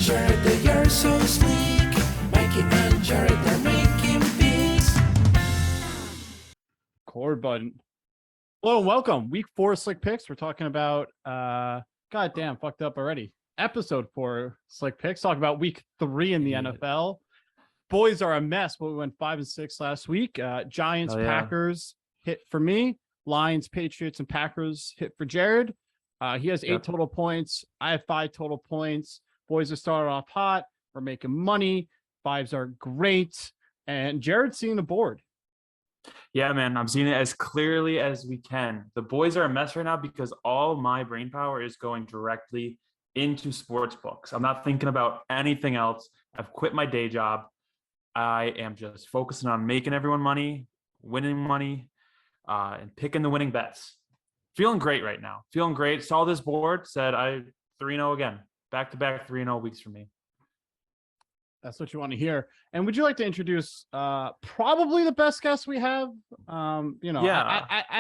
Jared, you're so sleek. Mikey and Jared, they're making beats. Chord button. Hello and welcome. Week 4 Slick Picks. We're talking about goddamn fucked up already. Episode 4 Slick Picks. Talk about week 3 in the NFL. Boys are a mess, but we went 5-6 last week. Giants, Packers hit for me. Lions, Patriots, and Packers hit for Jared. He has 8 total points. I have 5 total points. Boys are starting off hot. We're making money. Vibes are great. And Jared's seeing the board. Yeah, man, I'm seeing it as clearly as we can. The boys are a mess right now because all my brain power is going directly into sports books. I'm not thinking about anything else. I've quit my day job. I am just focusing on making everyone money, winning money, and picking the winning bets. Feeling great right now. Feeling great. Saw this board, said I 3-0 again. Back-to-back 3-0 weeks for me. That's what you want to hear. And would you like to introduce probably the best guest we have? I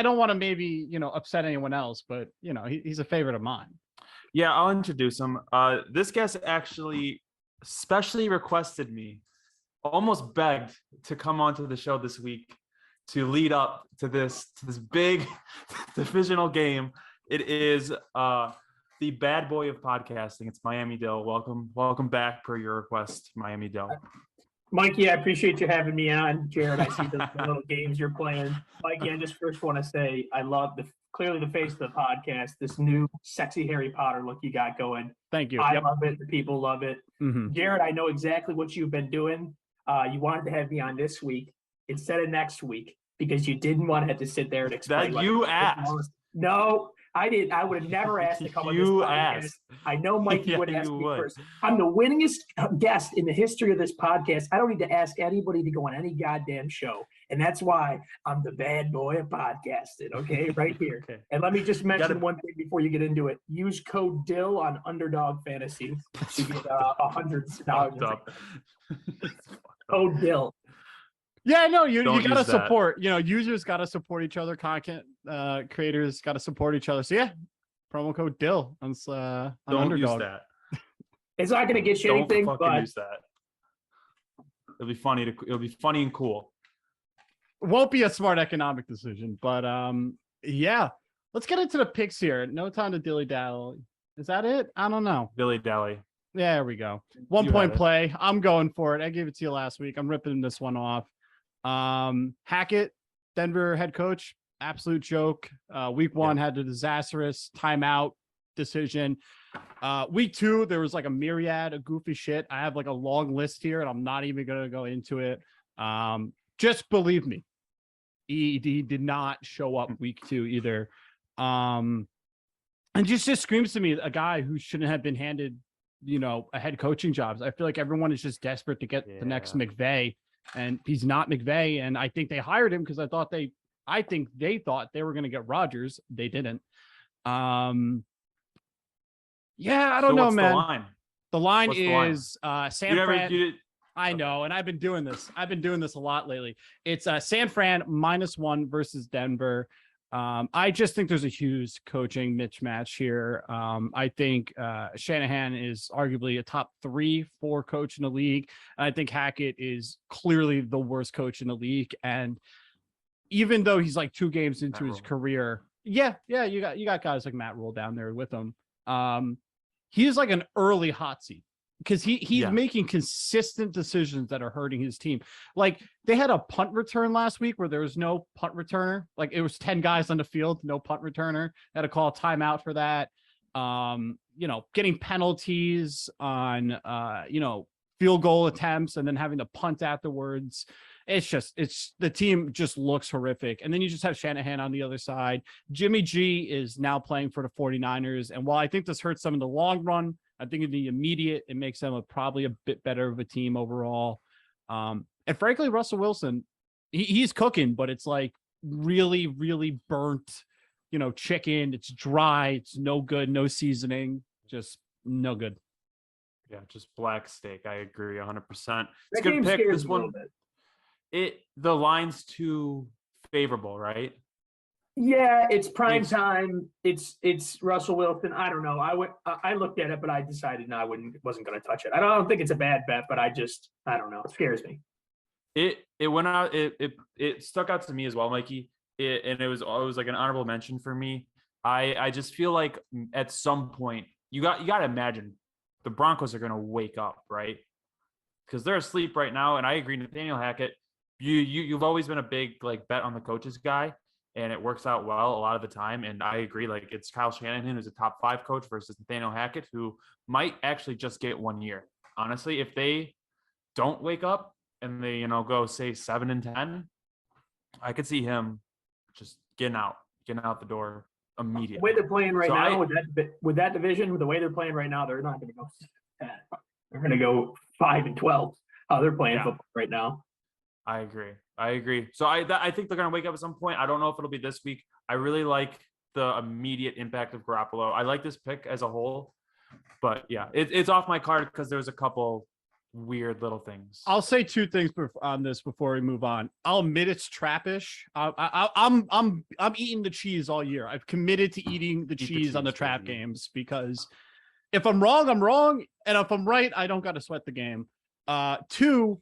don't want to maybe, upset anyone else, but, he's a favorite of mine. Yeah, I'll introduce him. This guest actually specially requested me, almost begged to come onto the show this week to lead up to this big divisional game. It is the bad boy of podcasting. It's Miami Dill. Welcome back per your request, Miami Dill. Mikey, I appreciate you having me on. Jared, I see the little games you're playing. Mikey, I just first want to say I love clearly the face of the podcast, this new sexy Harry Potter look you got going. Thank you. I love it. The people love it. Mm-hmm. Jared, I know exactly what you've been doing. You wanted to have me on this week instead of next week because you didn't want to have to sit there and explain. That you asked. No, I didn't. I would have never asked to come on this podcast. Asked. I know Mikey would ask me would. first. I'm the winningest guest in the history of this podcast. I don't need to ask anybody to go on any goddamn show. And that's why I'm the bad boy of podcasting, okay? Right here. Okay. And let me just mention one thing before you get into it. Use code DILL on Underdog Fantasy to get $100. Code DILL. Yeah, no, you got to that. support, users got to support each other. Content creators got to support each other. So yeah, promo code DILL on Don't Underdog. use that. It's not going to get you anything, Don't fucking but use that. It'll be funny and cool. Won't be a smart economic decision, but yeah. Let's get into the picks here. No time to dilly-dally. Is that it? I don't know. Dilly-dally. There we go. 1 point play. I'm going for it. I gave it to you last week. I'm ripping this one off. Hackett, Denver head coach, absolute joke. Week 1 had a disastrous timeout decision. Week 2, there was like a myriad of goofy shit. I have like a long list here, and I'm not even going to go into it. Just believe me, he did not show up week 2 either. And just screams to me a guy who shouldn't have been handed, a head coaching jobs. I feel like everyone is just desperate to get the next McVay. And he's not McVay, and I think they hired him because I think they thought they were going to get Rodgers. They didn't. Yeah, I don't know, man. The line is San Fran. I know, and I've been doing this. A lot lately. It's San Fran -1 versus Denver. I just think there's a huge coaching mismatch here. I think Shanahan is arguably a top 3-4 coach in the league. And I think Hackett is clearly the worst coach in the league. And even though he's like 2 games into his career, you got guys like Matt Rule down there with him. He's like an early hot seat because he's making consistent decisions that are hurting his team. Like they had a punt return last week where there was no punt returner. Like it was 10 guys on the field, no punt returner. They had to call a timeout for that. Getting penalties on, field goal attempts and then having to punt afterwards. It's the team just looks horrific. And then you just have Shanahan on the other side. Jimmy G is now playing for the 49ers. And while I think this hurts them in the long run, I think in the immediate, it makes them probably a bit better of a team overall. And frankly, Russell Wilson, he's cooking, but it's like really, really burnt, chicken. It's dry. It's no good. No seasoning. Just no good. Yeah, just black steak. I agree 100%. It's a good pick. This one, the line's too favorable, right? Yeah, it's prime time. It's Russell Wilson. I don't know. I looked at it, but I decided no, wasn't going to touch it. I don't think it's a bad bet, but I don't know. It scares me. It went out. It stuck out to me as well, Mikey. It was like an honorable mention for me. I just feel like at some point you got to imagine the Broncos are going to wake up, right? Because they're asleep right now. And I agree, Nathaniel Hackett. You've always been a big like bet on the coaches guy, and it works out well a lot of the time. And I agree, like it's Kyle Shanahan who's a top 5 coach versus Nathaniel Hackett, who might actually just get 1 year. Honestly, if they don't wake up and they go say 7-10, I could see him just getting out the door immediately. The way they're playing right now with that division, with the way they're playing right now, they're not going to go 7. They're going to go 5-12. How they're playing football right now. I agree. So I think they're going to wake up at some point. I don't know if it'll be this week. I really like the immediate impact of Garoppolo. I like this pick as a whole, but yeah, it's off my card because there's a couple weird little things. I'll say 2 things on this before we move on. I'll admit it's trappish. I'm eating the cheese all year. I've committed to eating the cheese on the trap games because if I'm wrong, I'm wrong, and if I'm right, I don't got to sweat the game. 2,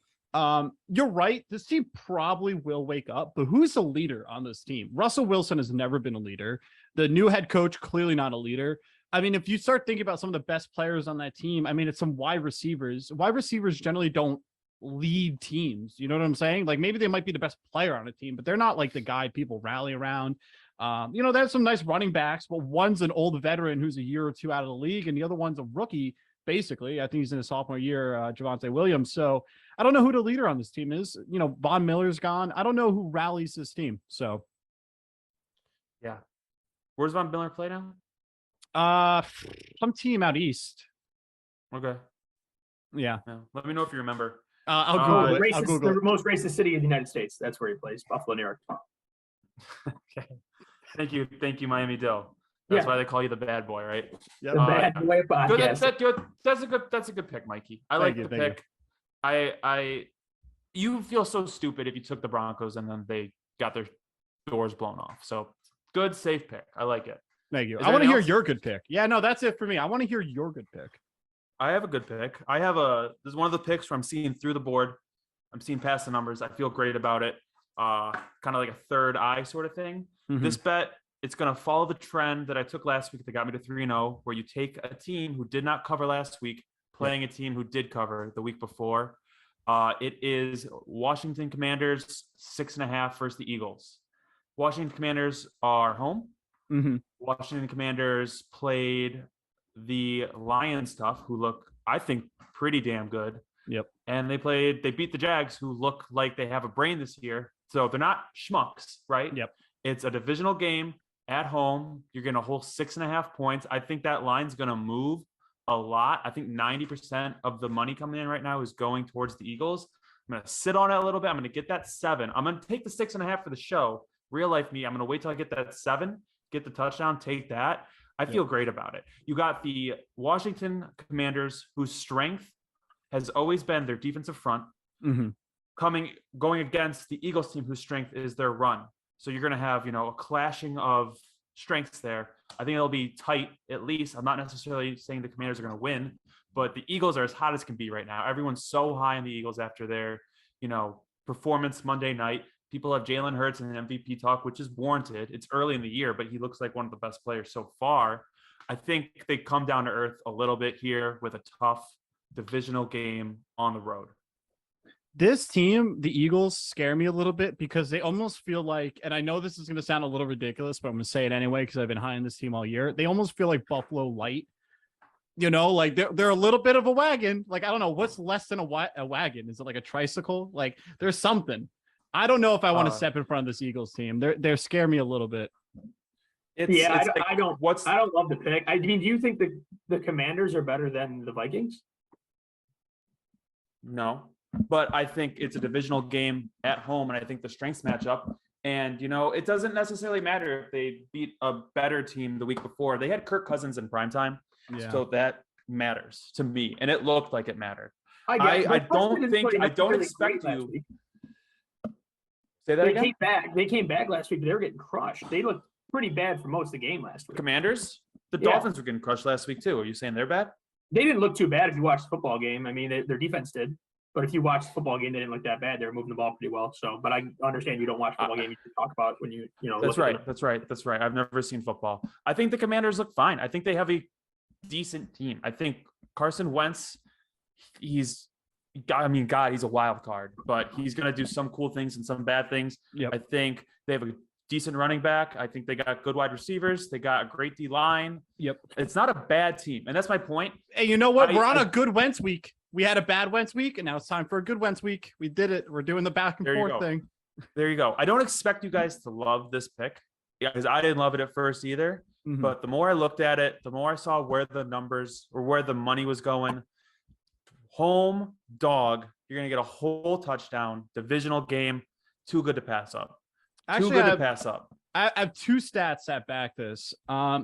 you're right. This team probably will wake up, but who's the leader on this team? Russell Wilson has never been a leader. The new head coach, clearly not a leader. I mean, if you start thinking about some of the best players on that team, I mean, it's some wide receivers. Wide receivers generally don't lead teams. You know what I'm saying? Like maybe they might be the best player on a team, but they're not like the guy people rally around. There's some nice running backs, but one's an old veteran who's a year or 2 out of the league, and the other one's a rookie. Basically, I think he's in his sophomore year, Javonte Williams. So I don't know who the leader on this team is. Von Miller's gone. I don't know who rallies this team. So, yeah. Where's Von Miller play now? Some team out east. Okay. Yeah. Let me know if you remember. I'll Google it. I'll Google the most racist city in the United States. That's where he plays, Buffalo, New York. Okay. Thank you, Miami Dill. That's why they call you the bad boy, right? Yep. The bad boy podcast. That's a good pick, Mikey. I like the pick. You feel so stupid if you took the Broncos and then they got their doors blown off. So good, safe pick. I like it. Thank you. I want to hear your good pick. Yeah, no, that's it for me. I want to hear your good pick. I have a good pick. This is one of the picks where I'm seeing through the board. I'm seeing past the numbers. I feel great about it. Kind of like a third eye sort of thing. Mm-hmm. This bet, it's going to follow the trend that I took last week that got me to 3-0, where you take a team who did not cover last week, playing a team who did cover the week before. It is Washington Commanders 6.5 versus the Eagles. Washington Commanders are home. Mm-hmm. Washington Commanders played the Lions tough, who look, I think, pretty damn good. Yep. And they beat the Jags, who look like they have a brain this year. So they're not schmucks, right? Yep. It's a divisional game at home. You're going to hold 6.5 points. I think that line's going to move a lot. I think 90% of the money coming in right now is going towards the Eagles. I'm going to sit on it a little bit. I'm going to get that 7. I'm going to take the 6.5 for the show. Real life me, I'm going to wait till I get that 7, get the touchdown, take that. I feel great about it. You got the Washington Commanders, whose strength has always been their defensive front, going against the Eagles team, whose strength is their run. So you're going to have, a clashing of strengths there. I think it'll be tight, at least. I'm not necessarily saying the Commanders are going to win, but the Eagles are as hot as can be right now. Everyone's so high on the Eagles after their, performance Monday night. People have Jalen Hurts in an MVP talk, which is warranted. It's early in the year, but he looks like one of the best players so far. I think they come down to earth a little bit here with a tough divisional game on the road. This team, the Eagles, scare me a little bit because they almost feel like, and I know this is going to sound a little ridiculous, but I'm going to say it anyway because I've been high on this team all year. They almost feel like Buffalo light. Like they're a little bit of a wagon. Like, I don't know, what's less than a wagon? Is it like a tricycle? Like, there's something. I don't know if I want to step in front of this Eagles team. They're scare me a little bit. I don't love the pick. I mean, do you think the Commanders are better than the Vikings? No, but I think it's a divisional game at home, and I think the strengths match up. And, it doesn't necessarily matter if they beat a better team the week before. They had Kirk Cousins in primetime, so that matters to me, and it looked like it mattered. I don't expect you. Say that again? They came back last week, but they were getting crushed. They looked pretty bad for most of the game last week. Commanders? The Dolphins were getting crushed last week too. Are you saying they're bad? They didn't look too bad if you watched the football game. I mean, their defense did. But if you watch the football game, they didn't look that bad. They were moving the ball pretty well. So, but I understand you don't watch football game. You can talk about when you know. That's right. That's right. I've never seen football. I think the Commanders look fine. I think they have a decent team. I think Carson Wentz, he's a wild card, but he's going to do some cool things and some bad things. Yep. I think they have a decent running back. I think they got good wide receivers. They got a great D line. Yep. It's not a bad team. And that's my point. Hey, you know what? We're on a good Wentz week. We had a bad Wentz week, and now it's time for a good Wentz week. We did it. We're doing the back and forth thing. There you go. I don't expect you guys to love this pick because I didn't love it at first either. Mm-hmm. But the more I looked at it, the more I saw where the numbers or where the money was going. Home dog, you're going to get a whole touchdown, divisional game. Too good to pass up. Actually, to pass up. I have two stats that back this.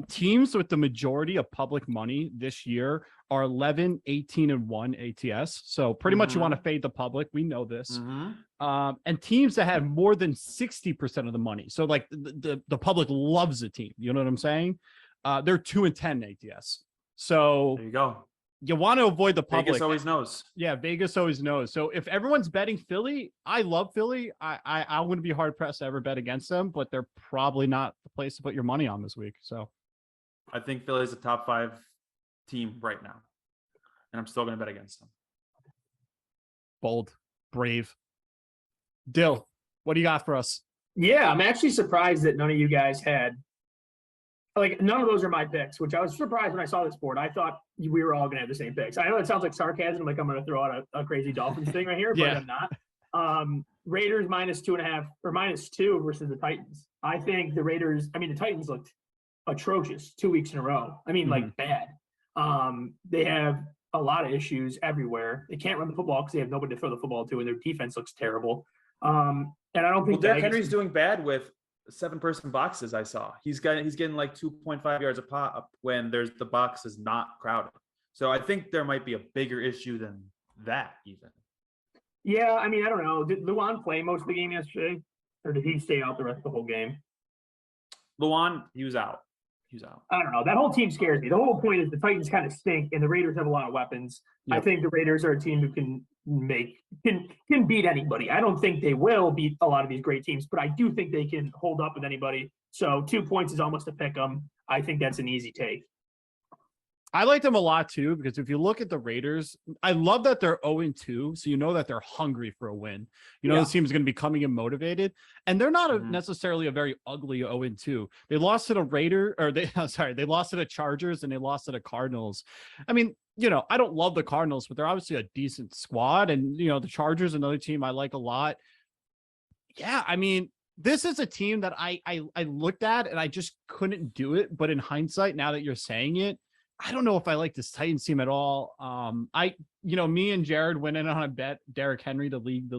Teams with the majority of public money this year are 11, 18, and 1 ATS. So pretty much you want to fade the public. We know this. And teams that have more than 60% of the money. So like the public loves a team. You know what I'm saying? They're 2 and 10 ATS. So there you go. You want to avoid the public. Vegas always knows. Yeah, Vegas always knows. So if everyone's betting Philly, I love Philly. I wouldn't be hard pressed to ever bet against them, but they're probably not the place to put your money on this week. So I think Philly's a top 5 team right now, and I'm still going to bet against them. Bold, brave. Dill, what do you got for us? Yeah, I'm actually surprised that none of you guys had. Like, none of those are my picks, which I was surprised when I saw this board. I thought we were all going to have the same picks. I know it sounds like sarcasm, like I'm going to throw out a crazy Dolphins thing right here, but I'm not. Raiders -2.5 or -2 versus the Titans. I think the Titans looked atrocious 2 weeks in a row. I mean, like bad. They have a lot of issues everywhere. They can't run the football because they have nobody to throw the football to, and their defense looks terrible. And I don't think Derrick Henry's doing bad with 7-person boxes. I saw he's getting like 2.5 yards a pop when the box is not crowded. So I think there might be a bigger issue than that even. Yeah, I mean, I don't know. Did Luan play most of the game yesterday, or did he stay out the rest of the whole game? Luan, he was out. I don't know. That whole team scares me. The whole point is the Titans kind of stink, and the Raiders have a lot of weapons. Yep. I think the Raiders are a team who can beat anybody. I don't think they will beat a lot of these great teams, but I do think they can hold up with anybody. So 2 points is almost a pick 'em. I think that's an easy take. I like them a lot too, because if you look at the Raiders, I love that they're 0-2. So you know that they're hungry for a win. You know, this team is going to be coming in motivated, and they're not necessarily a very ugly 0-2. They lost to the they lost to the Chargers and they lost to the Cardinals. I mean, you know, I don't love the Cardinals, but they're obviously a decent squad. And, you know, the Chargers, another team I like a lot. Yeah. I mean, this is a team that I looked at and I just couldn't do it. But in hindsight, now that you're saying it, I don't know if I like this Titans team at all. Me and Jared went in on a bet Derrick Henry to lead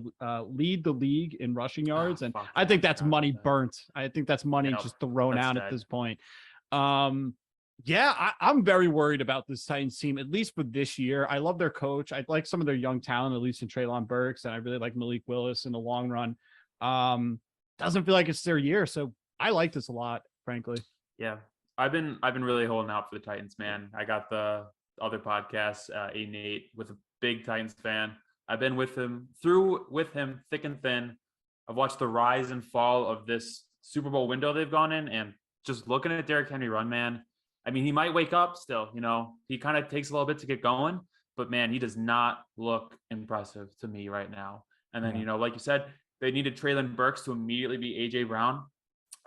the league in rushing yards, and I think that's money burnt. I think that's money just thrown out at this point. I'm very worried about this Titans team, at least for this year. I love their coach. I like some of their young talent, at least in Treylon Burks, and I really like Malik Willis in the long run. Doesn't feel like it's their year, so I like this a lot, frankly. Yeah. I've been really holding out for the Titans, man. I got the other podcast, 8 and 8, with a big Titans fan. I've been with him thick and thin. I've watched the rise and fall of this Super Bowl window they've gone in, and just looking at Derrick Henry run, man. I mean, he might wake up still, you know. He kind of takes a little bit to get going, but man, he does not look impressive to me right now. And then, you know, like you said, they needed Treylon Burks to immediately be A.J. Brown,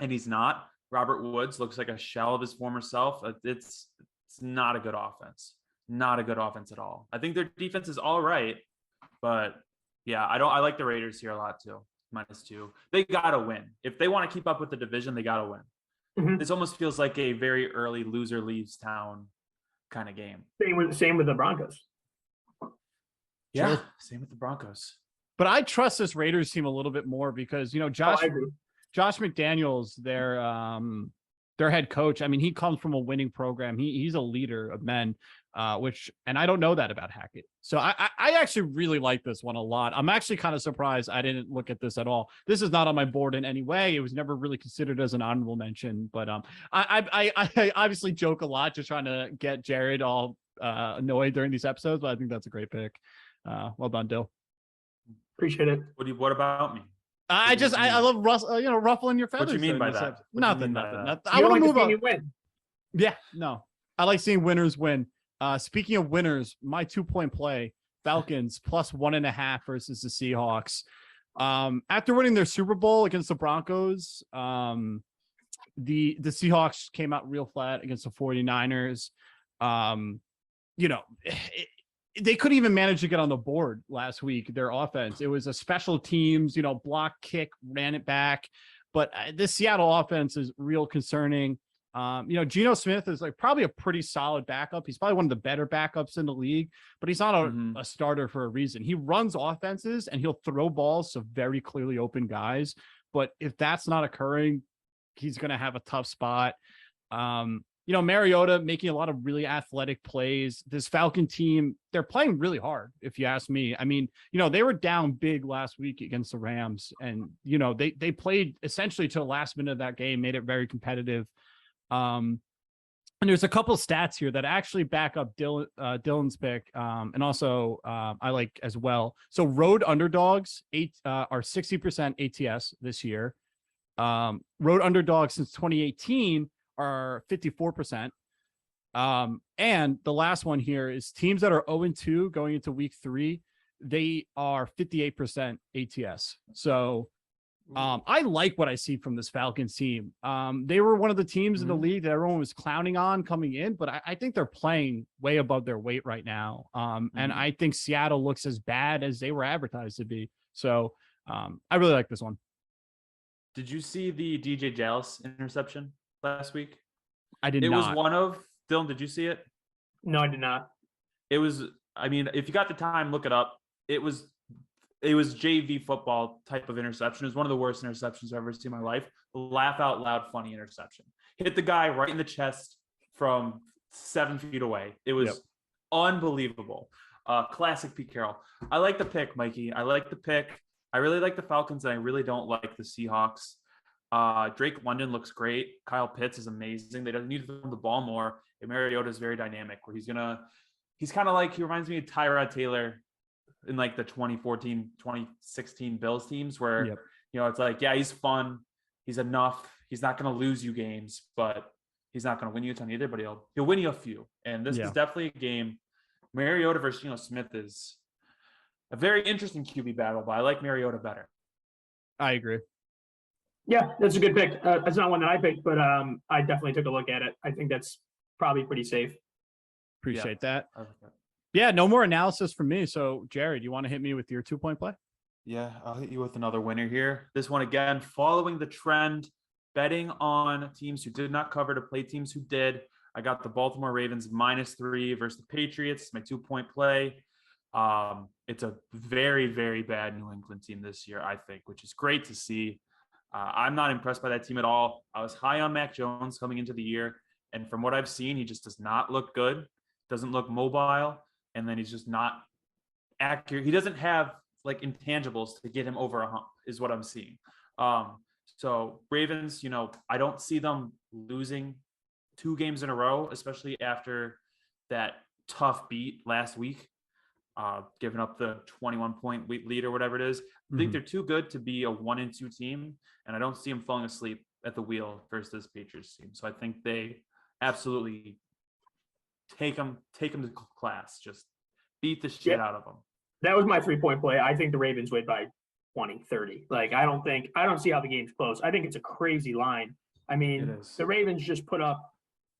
and he's not. Robert Woods looks like a shell of his former self. It's not a good offense. Not a good offense at all. I think their defense is all right, but yeah, I like the Raiders here a lot too. -2. They got to win. If they want to keep up with the division, they got to win. This almost feels like a very early loser leaves town kind of game. Same with the Broncos. Yeah, same with the Broncos. But I trust this Raiders team a little bit more because, you know, Josh McDaniels, their head coach. I mean, he comes from a winning program. He's a leader of men. and I don't know that about Hackett. So I actually really like this one a lot. I'm actually kind of surprised I didn't look at this at all. This is not on my board in any way. It was never really considered as an honorable mention, but I obviously joke a lot just trying to get Jared all annoyed during these episodes, but I think that's a great pick. Well done, Dill. Appreciate it. What about me? I love ruffling your feathers. What do you mean by that? Nothing. I want to see you win. Yeah, no. I like seeing winners win. Speaking of winners, my 2-point play, Falcons plus 1.5 versus the Seahawks. After winning their Super Bowl against the Broncos, the Seahawks came out real flat against the 49ers. They couldn't even manage to get on the board last week, their offense. It was a special teams, block, kick, ran it back. But this Seattle offense is real concerning. Geno Smith is like probably a pretty solid backup. He's probably one of the better backups in the league, but he's not a starter for a reason. He runs offenses and he'll throw balls to very clearly open guys. But if that's not occurring, he's going to have a tough spot. Mariota making a lot of really athletic plays. This Falcon team, they're playing really hard, if you ask me. I mean, they were down big last week against the Rams, and, they played essentially to the last minute of that game, made it very competitive. And there's a couple stats here that actually back up Dylan's pick, and also I like as well. So road underdogs are 60% ATS this year. Road underdogs since 2018 are 54%. And the last one here is teams that are 0-2 going into week 3, they are 58% ATS. So I like what I see from this Falcons team. They were one of the teams in the league that everyone was clowning on coming in, but I think they're playing way above their weight right now. And I think Seattle looks as bad as they were advertised to be. So I really like this one. Did you see the DJ Dallas interception last week? I did not. It was one of Dylan. Did you see it? No, I did not. It was. I mean, if you got the time, look it up. It was JV football type of interception. It was one of the worst interceptions I've ever seen in my life. Laugh out loud, funny interception. Hit the guy right in the chest from 7 feet away. It was unbelievable. Classic Pete Carroll. I like the pick, Mikey. I like the pick. I really like the Falcons, and I really don't like the Seahawks. Drake London looks great. Kyle Pitts is amazing. They don't need to throw the ball more. And Mariota is very dynamic, where he's kind of like, he reminds me of Tyrod Taylor in like the 2014, 2016 Bills teams, where, it's like, yeah, he's fun. He's enough. He's not going to lose you games, but he's not going to win you a ton either, but he'll win you a few. And this is definitely a game. Mariota versus Smith is a very interesting QB battle, but I like Mariota better. I agree. Yeah, that's a good pick. That's not one that I picked, but I definitely took a look at it. I think that's probably pretty safe. Appreciate that. Yeah, no more analysis from me. So, Jared, you want to hit me with your 2-point play? Yeah, I'll hit you with another winner here. This one, again, following the trend, betting on teams who did not cover to play teams who did. I got the Baltimore Ravens -3 versus the Patriots, my 2-point play. It's a very, very bad New England team this year, I think, which is great to see. I'm not impressed by that team at all. I was high on Mac Jones coming into the year, and from what I've seen, he just does not look good, doesn't look mobile, and then he's just not accurate. He doesn't have like intangibles to get him over a hump, is what I'm seeing. So Ravens, I don't see them losing 2 games in a row, especially after that tough beat last week, giving up the 21-point lead or whatever it is. I think they're too good to be a 1-2 team, and I don't see them falling asleep at the wheel versus this Patriots team. So I think they absolutely take them to class, just beat the shit out of them. That was my 3-point play. I think the Ravens win by 20, 30. Like, I don't see how the game's close. I think it's a crazy line. I mean, the Ravens just put up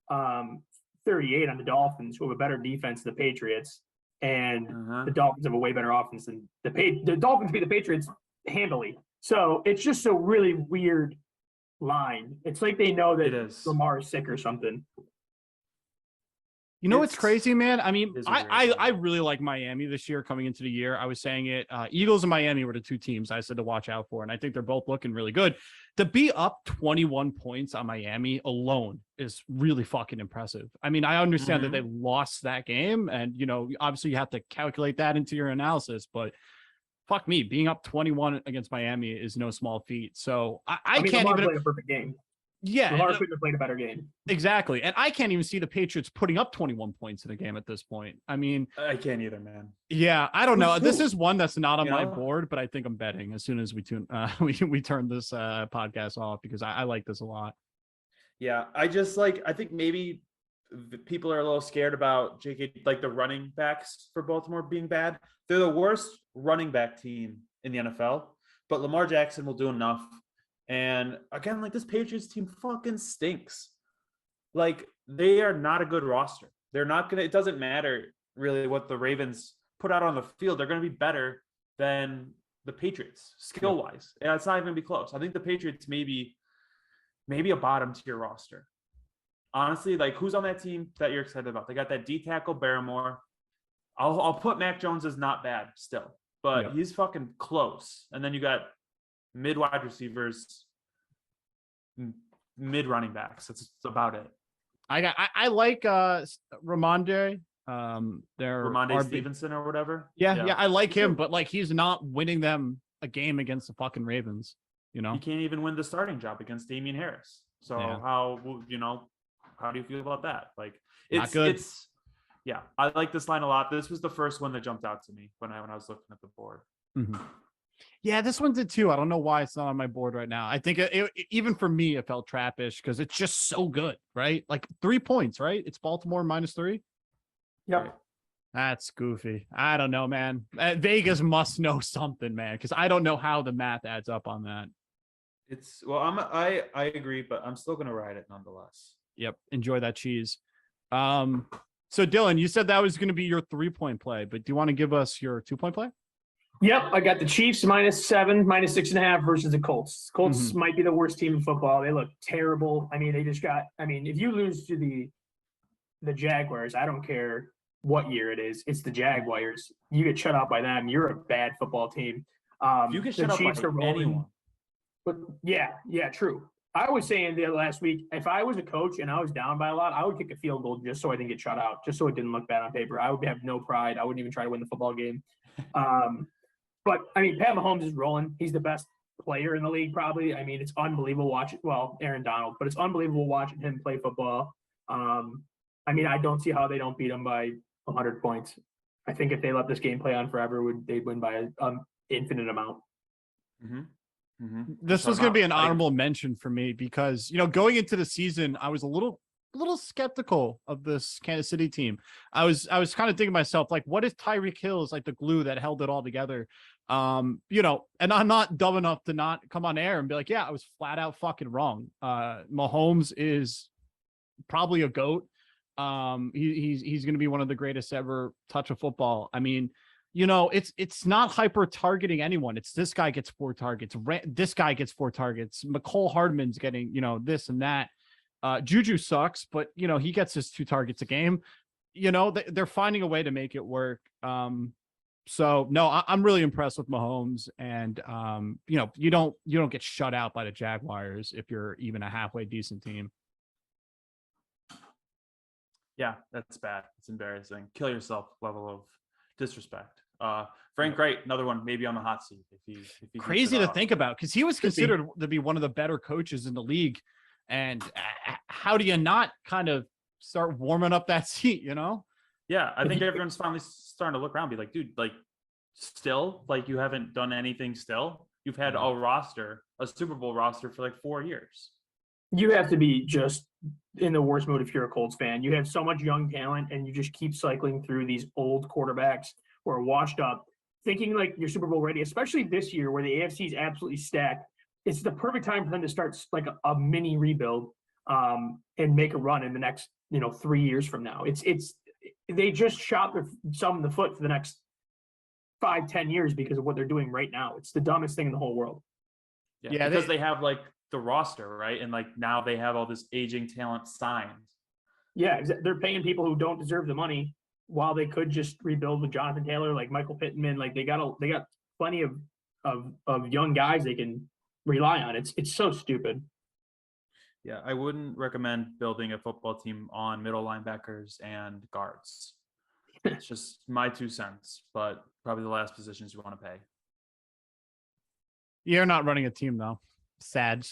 38 on the Dolphins, who have a better defense than the Patriots. And the Dolphins have a way better offense than the Dolphins beat the Patriots handily. So it's just a really weird line. It's like they know that Lamar is sick or something. You know what's crazy, man? I mean, It is a weird I level. really like Miami this year coming into the year. I was saying it. Eagles and Miami were the two teams I said to watch out for, and I think they're both looking really good. To be up 21 points on Miami alone is really fucking impressive. I mean, I understand that they lost that game, and you know, obviously you have to calculate that into your analysis, but fuck me, being up 21 against Miami is no small feat. So I mean, can't Lamar even. played a perfect game. Yeah, Lamar couldn't have played a better game. exactly. And I can't even see the Patriots putting up 21 points in a game at this point. I mean, I can't either, man. yeah, I don't know. This Who? is one that's not on You my know? board, but I think I'm betting as soon as we we turn this podcast off because I like this a lot. Yeah, I think maybe people are a little scared about JK, like the running backs for Baltimore being bad. They're the worst running back team in the NFL, but Lamar Jackson will do enough. And again, like this Patriots team fucking stinks. Like they are not a good roster. They're not gonna. It doesn't matter really what the Ravens put out on the field. They're gonna be better than the Patriots skill wise, and it's not even gonna be close. I think the Patriots maybe a bottom tier roster. Honestly, like who's on that team that you're excited about? They got that D tackle Barrymore. I'll put Mac Jones as not bad still, but he's fucking close. And then you got mid wide receivers, mid running backs. That's about it. I like Ramondre. Their Ramondre Stevenson or whatever. Yeah, I like him, but like he's not winning them a game against the fucking Ravens. You know, he can't even win the starting job against Damian Harris. So how do you feel about that? Like not good. Yeah, I like this line a lot. This was the first one that jumped out to me when I was looking at the board. Mm-hmm. Yeah, this one did too. I don't know why it's not on my board right now. I think even for me, it felt trappish because it's just so good, right? Like 3 points, right? It's Baltimore -3. Yep. Right. That's goofy. I don't know, man. Vegas must know something, man, because I don't know how the math adds up on that. I agree, but I'm still gonna ride it nonetheless. Yep. Enjoy that cheese. So Dylan, you said that was going to be your 3-point play, but do you want to give us your 2-point play? Yep, I got the Chiefs -7, -6.5 versus the Colts. Colts might be the worst team in football. They look terrible. I mean, if you lose to the Jaguars, I don't care what year it is. It's the Jaguars. You get shut out by them. You're a bad football team. You get shut out by anyone. But yeah, true. I was saying the last week, if I was a coach and I was down by a lot, I would kick a field goal just so I didn't get shut out, just so it didn't look bad on paper. I would have no pride. I wouldn't even try to win the football game. But I mean, Pat Mahomes is rolling. He's the best player in the league, probably. I mean, it's unbelievable watching. Well, Aaron Donald, but it's unbelievable watching him play football. I mean, I don't see how they don't beat him by 100 points. I think if they let this game play on forever, they'd win by an infinite amount. This was going to be an honorable mention for me because, you know, going into the season, I was a little skeptical of this Kansas City team. I was kind of thinking to myself, like, what if Tyreek Hill is like the glue that held it all together? You know, and I'm not dumb enough to not come on air and be like, yeah, I was flat out fucking wrong. Mahomes is probably a GOAT. He's going to be one of the greatest ever touch of football. I mean, you know, it's not hyper targeting anyone. It's this guy gets 4 targets. This guy gets 4 targets. McCole Hardman's getting, you know, this and that. Juju sucks, but you know, he gets his 2 targets a game. You know, they're finding a way to make it work. So no, I'm really impressed with Mahomes, and you know, you don't get shut out by the Jaguars if you're even a halfway decent team. Yeah, that's bad. It's embarrassing. Kill yourself level of disrespect. Frank Wright, another one maybe on the hot seat if he crazy to think about because he was considered to be one of the better coaches in the league. And how do you not kind of start warming up that seat, you know? Yeah, I think everyone's finally starting to look around and be like, dude, like still, like you haven't done anything still. You've had a Super Bowl roster for like 4 years. You have to be just in the worst mood if you're a Colts fan. You have so much young talent and you just keep cycling through these old quarterbacks who are washed up, thinking like you're Super Bowl ready, especially this year where the AFC is absolutely stacked. It's the perfect time for them to start like a mini rebuild and make a run in the next, 3 years from now. They just shot themselves in the foot for the next 5-10 years because of what they're doing right now. It's the dumbest thing in the whole world. Yeah, because they have like the roster, right? And like now they have all this aging talent signed. Yeah, they're paying people who don't deserve the money while they could just rebuild with Jonathan Taylor, like Michael Pittman. Like they got plenty of young guys they can rely on. It's so stupid. Yeah, I wouldn't recommend building a football team on middle linebackers and guards. It's just my 2 cents, but probably the last positions you want to pay. You're not running a team though. Sad.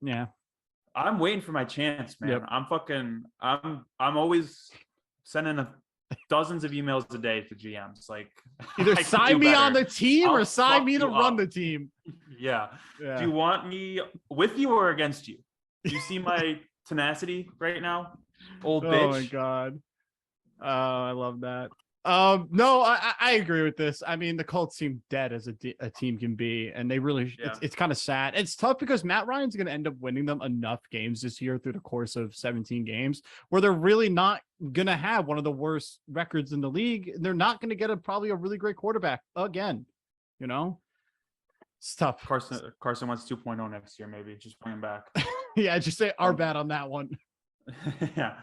Yeah. I'm waiting for my chance, man. Yep. I'm always sending dozens of emails a day to GMs. Like either sign me on the team or sign me to run the team. Yeah. Do you want me with you or against you? Do you see my tenacity right now? Old bitch. Oh my God. Oh, I love that. No, I agree with this. I mean, the Colts seem dead as a team can be, and they really, it's kind of sad. It's tough because Matt Ryan's going to end up winning them enough games this year through the course of 17 games where they're really not going to have one of the worst records in the league. They're not going to get probably a really great quarterback again, you know? It's tough. Carson wants 2.0 next year, maybe. Just bring him back. Yeah, just say our bad on that one. Yeah.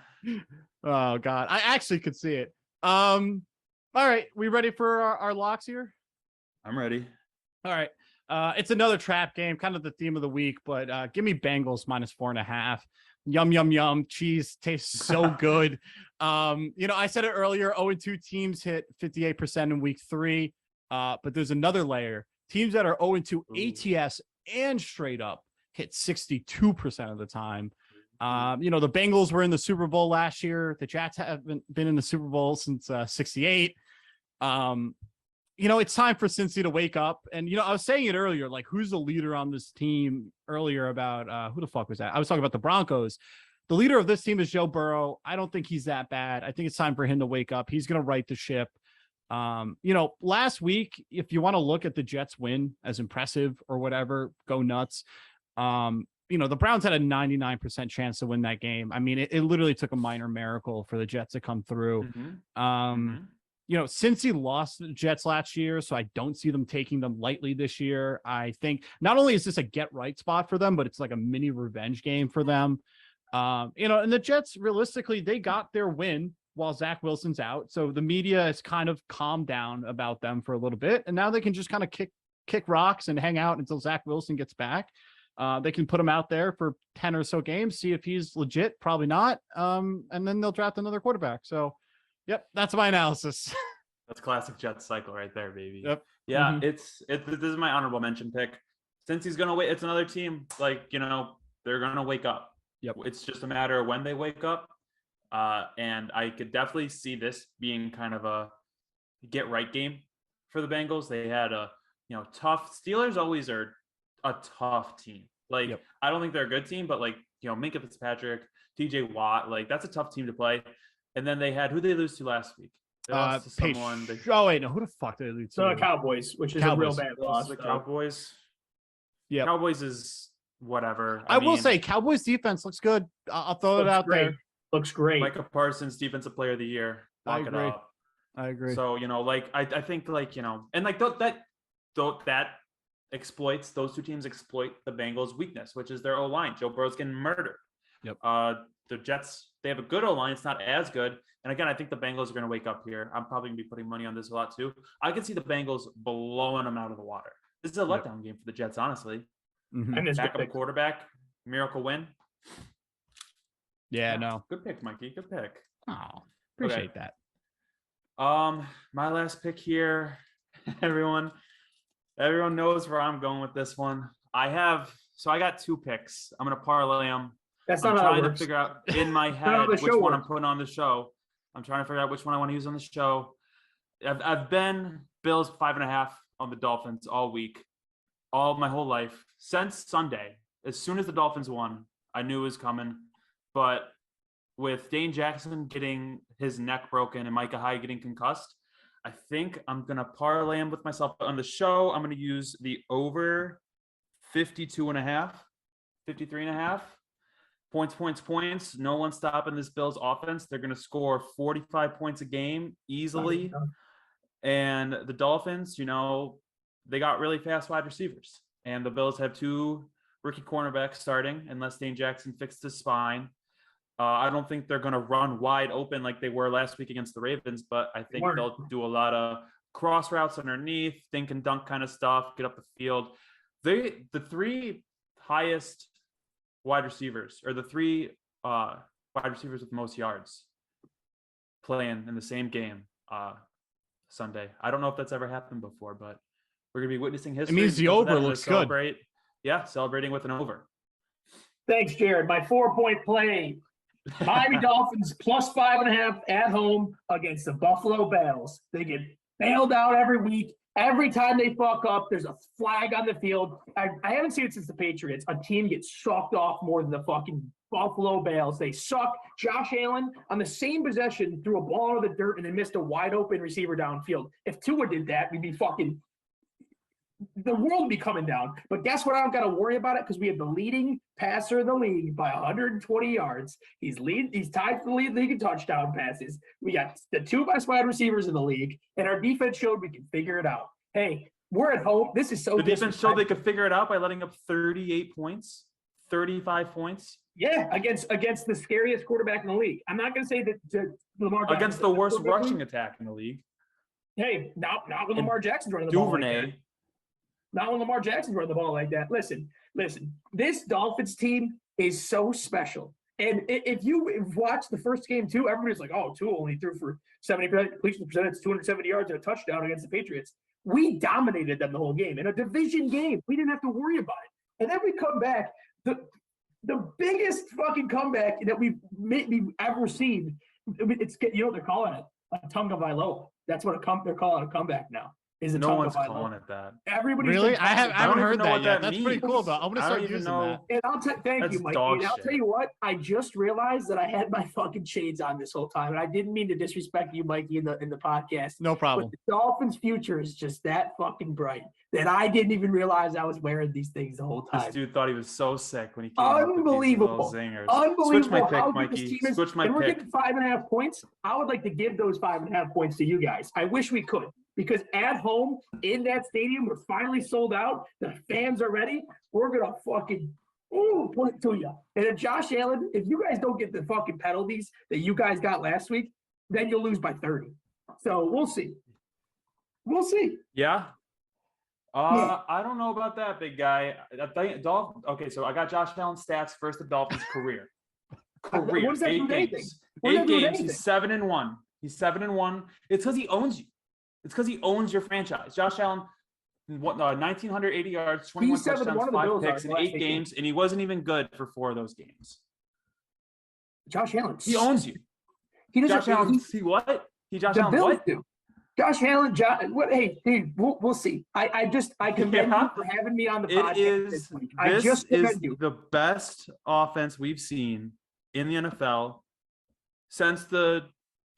Oh God, I actually could see it. All right, we ready for our locks here? I'm ready. All right. It's another trap game, kind of the theme of the week, but give me Bengals -4.5. Yum, yum, yum. Cheese tastes so good. I said it earlier, 0-2 teams hit 58% in week 3. But there's another layer. Teams that are 0-2 ATS and straight up hit 62% of the time. The Bengals were in the Super Bowl last year. The Jets haven't been in the Super Bowl since 68. It's time for Cincy to wake up. And, I was saying it earlier, like who's the leader on this team earlier about who the fuck was that? I was talking about the Broncos. The leader of this team is Joe Burrow. I don't think he's that bad. I think it's time for him to wake up. He's going to right the ship. Last week, if you want to look at the Jets win as impressive or whatever, go nuts. The Browns had a 99% chance to win that game. I mean, it literally took a minor miracle for the Jets to come through. Since he lost the Jets last year, so I don't see them taking them lightly this year. I think not only is this a get right spot for them, but it's like a mini revenge game for them. And the Jets, realistically, they got their win while Zach Wilson's out. So the media has kind of calmed down about them for a little bit. And now they can just kind of kick rocks and hang out until Zach Wilson gets back. They can put him out there for 10 or so games, see if he's legit, probably not. And then they'll draft another quarterback. So, yep, that's my analysis. That's classic Jets cycle right there, baby. Yep. Yeah, this is my honorable mention pick. Since he's going to wait, it's another team, they're going to wake up. Yep. It's just a matter of when they wake up. And I could definitely see this being kind of a get right game for the Bengals. They had a, tough Steelers always are a tough team. I don't think they're a good team, but Minkah Fitzpatrick, TJ Watt, that's a tough team to play. And then they had, who they lose to last week? They lost to someone. Who the fuck did they lose to? The Cowboys, which is a real bad loss. The Cowboys. Yeah. Cowboys is whatever. I will say Cowboys defense looks good. I'll throw it out there. Looks great. Micah Parsons, defensive player of the year. I agree. So, I think and that exploits, those two teams exploit the Bengals' weakness, which is their O-line. Joe Burrow's getting murdered. Yep. The Jets, they have a good O-line. It's not as good. And again, I think the Bengals are going to wake up here. I'm probably going to be putting money on this a lot too. I can see the Bengals blowing them out of the water. This is a letdown game for the Jets, honestly. Mm-hmm. And backup quarterback, miracle win. Yeah, no. Good pick, Mikey. Good pick. Oh, appreciate that. My last pick here, everyone knows where I'm going with this one. I got 2 picks. I'm going to parlay them. That's I'm not how it trying to works. figure out in my head which one I'm putting on the show. I'm trying to figure out which one I want to use on the show. I've been Bills 5.5 on the Dolphins all week, all my whole life since Sunday. As soon as the Dolphins won, I knew it was coming. But with Dane Jackson getting his neck broken and Micah Hyde getting concussed, I think I'm going to parlay him with myself on the show. I'm going to use the over 52.5, 53.5. Points. No one's stopping this Bills offense. They're going to score 45 points a game easily. And the Dolphins, they got really fast wide receivers. And the Bills have 2 rookie cornerbacks starting unless Dane Jackson fixed his spine. I don't think they're going to run wide open like they were last week against the Ravens, but I think they'll do a lot of cross routes underneath, dink and dunk kind of stuff, get up the field. The three highest wide receivers, or the three wide receivers with the most yards, playing in the same game Sunday. I don't know if that's ever happened before, but we're going to be witnessing history. It means the over looks good. Yeah, celebrating with an over. Thanks, Jared. My 4-point play. Miami Dolphins plus 5.5 at home against the Buffalo Bills. They get bailed out every week. Every time they fuck up, there's a flag on the field. I haven't seen it since the Patriots. A team gets sucked off more than the fucking Buffalo Bills. They suck. Josh Allen, on the same possession, threw a ball into the dirt and then missed a wide open receiver downfield. If Tua did that, we'd be fucking – the world would be coming down. But guess what? I don't got to worry about it because we have the leading passer in the league by 120 yards. He's tied for the lead in touchdown passes. We got the 2 best wide receivers in the league, and our defense showed we can figure it out. Hey, we're at home. This is so the defense showed they could figure it out by letting up 38 points, 35 points. Yeah, against the scariest quarterback in the league. I'm not going to say that Lamar Jackson against the worst rushing attack in the league. Hey, not when Lamar Jackson's running the ball like that. Not when Lamar Jackson's running the ball like that. Listen. This Dolphins team is so special. And if you watch the first game too, everybody's like, "Oh, Tua only threw for 70% completion percentage, 270 yards and a touchdown against the Patriots." We dominated them the whole game in a division game. We didn't have to worry about it. And then we come back. The biggest fucking comeback that we've ever seen. It's they're calling it a Tonga Vailoa. That's what they're calling a comeback now. No one's calling it that. Everybody really? I haven't heard that yet. That's pretty cool, though. I'm gonna start using that. And thank you, Mike. And I'll tell you what. I just realized that I had my fucking shades on this whole time, and I didn't mean to disrespect you, Mikey, in the podcast. No problem. But the Dolphins' future is just that fucking bright that I didn't even realize I was wearing these things the whole time. This dude thought he was so sick when he came Unbelievable. Unbelievable. Switch my pick, Mikey. Switch my pick. We're getting 5.5 points. I would like to give those 5.5 points to you guys. I wish we could. Because at home, in that stadium, we're finally sold out. The fans are ready. We're going to fucking put it to you. And then Josh Allen, if you guys don't get the fucking penalties that you guys got last week, then you'll lose by 30. So we'll see. Yeah. I don't know about that, big guy. Okay, so I got Josh Allen's stats first of Dolphins' career. What does that do with anything? 8 games. He's 7-1. He's 7-1. It's because he owns you. It's because he owns your franchise. Josh Allen, 1,980 yards, 21 touchdowns, 5 picks in 8 games, and he wasn't even good for 4 of those games. Josh Allen. He owns you. He doesn't. Josh Allen. See what? Josh Allen. What? Josh Allen. What? Hey, dude. We'll see. I commend you for having me on the podcast this week. This is the best offense we've seen in the NFL since the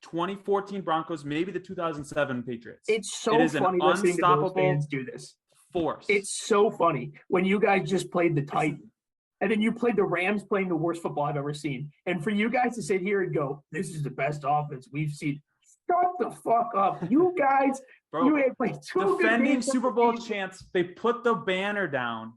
2014 Broncos, maybe the 2007 Patriots. It's so funny listening to those fans do this. Force. It's so funny when you guys just played the Titans, and then you played the Rams playing the worst football I've ever seen. And for you guys to sit here and go, "This is the best offense we've seen," shut the fuck up, you guys. Bro, you had played 2 defending Super Bowl champs. They put the banner down,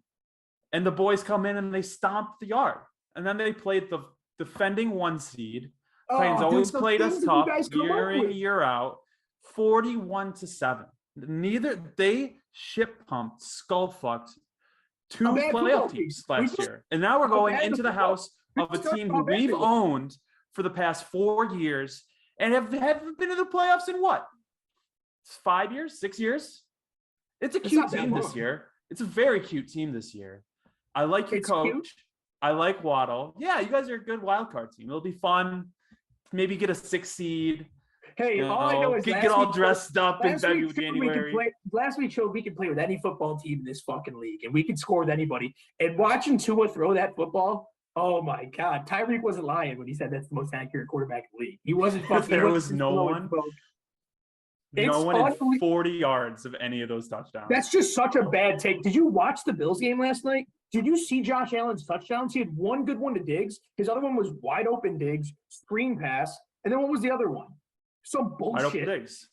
and the boys come in and they stomp the yard, and then they played the defending 1 seed. Titans always played us tough year in, year out, 41-7. They ship pumped, skull fucked 2 playoff teams last year. And now we're going into the house of a team who we've owned for the past 4 years and have been in the playoffs in what? 5 years, 6 years? It's a cute team this year. It's a very cute team this year. I like your coach. I like Waddle. Yeah, you guys are a good wild card team. It'll be fun. Maybe get a 6 seed. Hey, all I know is get all dressed up in January. Last week showed we can play with any football team in this fucking league, and we can score with anybody. And watching Tua throw that football, oh my God, Tyreek wasn't lying when he said that's the most accurate quarterback in the league. He wasn't fucking. There was no one. No one in 40 yards of any of those touchdowns. That's just such a bad take. Did you watch the Bills game last night? Did you see Josh Allen's touchdowns? He had one good one to Diggs. His other one was wide open Diggs, screen pass. And then what was the other one? Some bullshit. Wide open Diggs.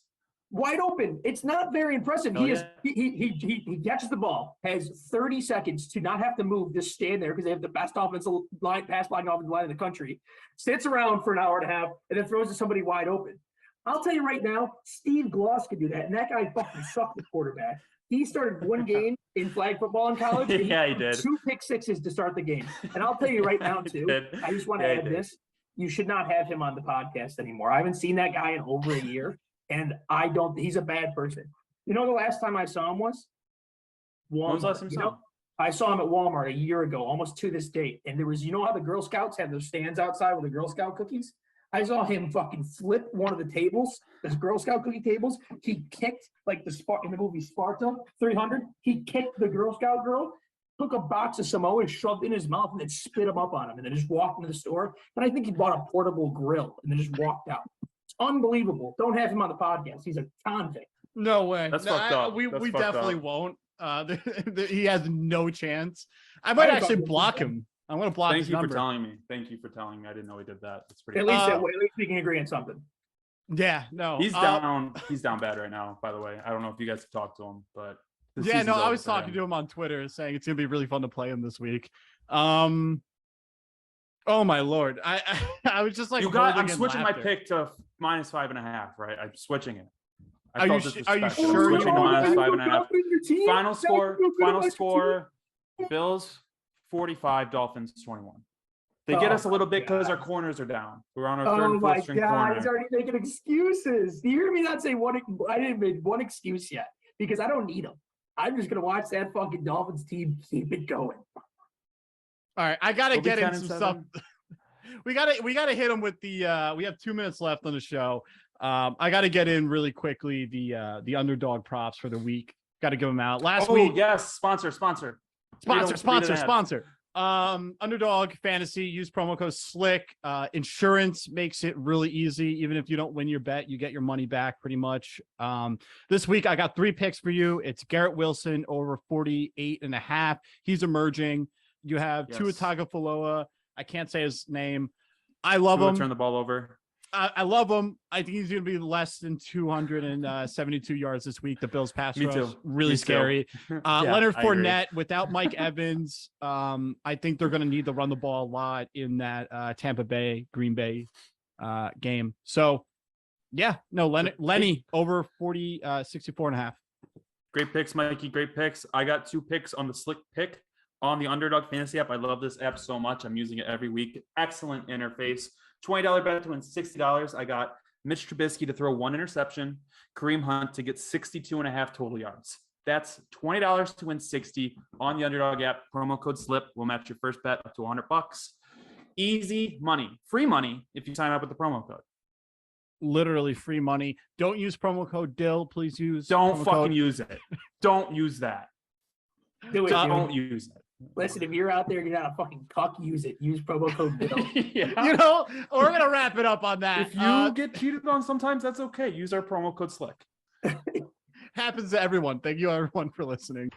wide open. It's not very impressive. Oh, He catches the ball, has 30 seconds to not have to move, just stand there because they have the best offensive line, pass line offensive line in the country. Sits around for an hour and a half and then throws to somebody wide open. I'll tell you right now, Steve Gloss could do that, and that guy fucking sucked at quarterback. He started one game in flag football in college. And he did 2 pick sixes to start the game. And I'll tell you right now too. I just want to add this: you should not have him on the podcast anymore. I haven't seen that guy in over a year. And I don't. He's a bad person. You know, the last time I saw him was Walmart. When was the last time you saw him? I saw him at Walmart a year ago, almost to this date. And there was, you know how the Girl Scouts have those stands outside with the Girl Scout cookies? I saw him fucking flip one of the tables, those Girl Scout cookie tables. He kicked like in the movie Sparta 300. He kicked the Girl Scout girl, took a box of Samoa, shoved in his mouth, and then spit them up on him, and then just walked into the store. And I think he bought a portable grill and then just walked out. Unbelievable. Don't have him on the podcast. He's a convict. No way. That's fucked up. We That's definitely up. won't. He has no chance. I might actually block him. I'm going to block his number. Thank you for telling me. I didn't know he did that. That's pretty. At least we can agree on something. Yeah. No. He's down. He's down bad right now. By the way, I don't know if you guys have talked to him, but yeah. No, I was talking to him on Twitter, saying it's going to be really fun to play him this week. Oh my lord! I was just like, I'm switching my pick to -5.5. Right, I'm switching it. Are you sure? I'm switching to -5.5. Final score. Bills 45, Dolphins 21. They get us a little bit because our corners are down. We're on our third and fourth string corner. He's already making excuses. Do you hear me not say one? I didn't make one excuse yet because I don't need them. I'm just gonna watch that fucking Dolphins team keep it going. All right, I gotta get in some stuff. we gotta hit him with the. We have 2 minutes left on the show. I gotta get in really quickly the underdog props for the week. Got to give them out last week. Yes, sponsor. Underdog fantasy. Use promo code SLICK. Insurance makes it really easy. Even if you don't win your bet, you get your money back pretty much. This week I got 3 picks for you. It's Garrett Wilson over 48.5. He's emerging. You have Tua Tagovailoa. I can't say his name. I love him. Turn the ball over. I love him. I think he's going to be less than 272 yards this week. The Bills pass rush really scary. Leonard Fournette without Mike Evans. I think they're going to need to run the ball a lot in that Tampa Bay Green Bay game. So Lenny over 64.5. Great picks, Mikey. Great picks. I got 2 picks on the Slick pick on the Underdog Fantasy app. I love this app so much. I'm using it every week. Excellent interface. $20 bet to win $60. I got Mitch Trubisky to throw 1 interception, Kareem Hunt to get 62.5 total yards. That's $20 to win 60 on the Underdog app. Promo code SLIP will match your first bet up to $100. Easy money, free money if you sign up with the promo code. Literally free money. Don't use promo code Dill. Please use. Don't fucking use it. Don't use that. Don't use it. Listen, if you're out there, you're not a fucking cuck, use it. Use promo code Dill. You know, we're going to wrap it up on that. If you get cheated on sometimes, that's okay. Use our promo code SLICK. Happens to everyone. Thank you, everyone, for listening.